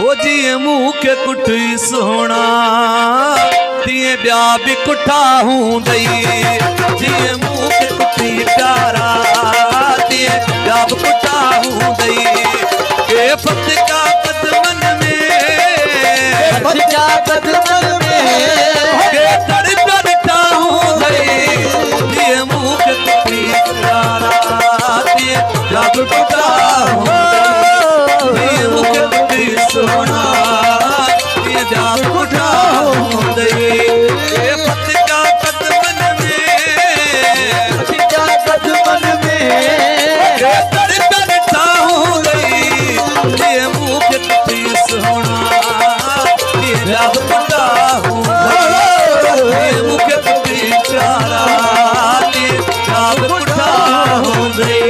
ओ जी मुँह के कुठी सोना दिए ब्या भी कुठा हूँ दई जी मुँह के कुठी प्यारा दिए ब्या भी कुठा हूँ दई के फत का कदमन में फत का कदमन में के तड़ तड़ता हूँ दई दिए मुँह के कुठी प्यारा दिए ब्या भी कुठा हूँ दिए मुँह के कुठी सोना दिए ब्या भी कुठा हूँ दई के फत का कदमन में फत का कदमन में के तड़ तड़ता हूँ दई दिए मुँह के कुठी सोना दिए ब्या भी कुठा हूँ दई दिए मुँह के कुठी प्यारा दिए ब्या भी कुठा हूँ दई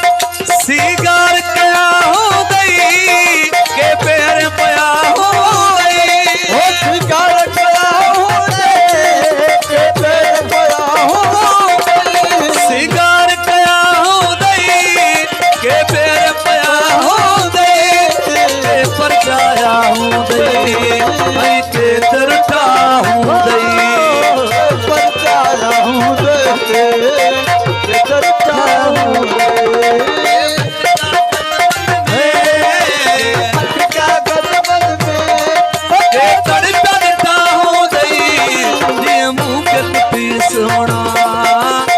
सिगार कया हो गई के पैर पया हो गई ओ शिकार कया हो गए के पैर पया हो गए सिगार कया हो गई के पैर पया हो गई के पर जाया हो गई आई के तरठा हो गई पर चारा हूँ दे के करता हूँ फत का कदमन में के तड़ तड़ता हो गई दिए मुँह के कुटी सोना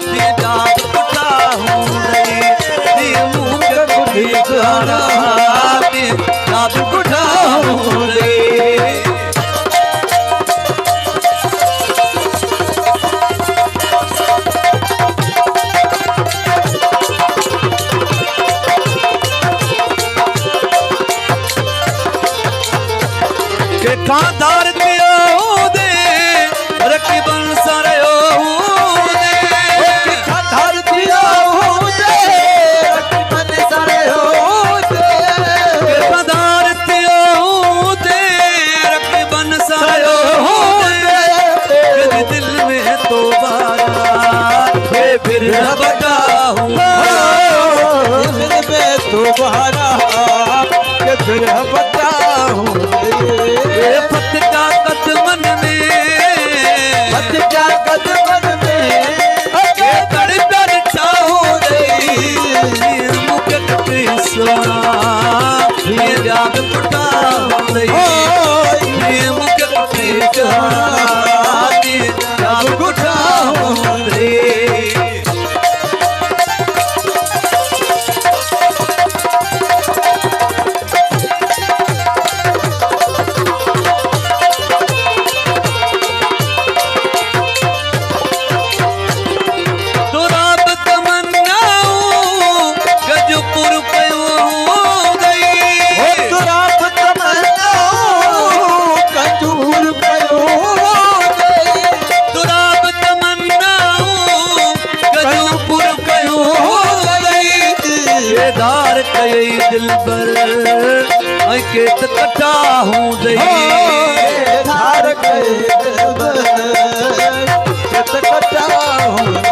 दिए जात कुटा हो गई दिए मुँह के कुटी सोना दिए जात कुटा हो गई के खादार दियो दे रखी बन सारे दे खाधार दिया हूँ दे मन सारे हो दे के खादार दियो दे रखी बन सारे दे के दिल में तो बारा फिर बता हूँ दिल में तो बहारा के फिर बताऊँ के फत का कदमन में फत का कदमन में के तड़ तड़ता हो गई मुख कटी सोना ये जाग कुटा हो गई ये मुख कटी सोना ये जाग कुटा हो गई दुराब तमन्नाऊं गजपुर पयो हो गई तुराब तमन्नाऊं कंजूर पयो गई दुराब तमन्नाऊं गजपुर पयो हो गई ये दार कई दिल पर आई के तकटा हूँ दई धार के दिल कटा हूँ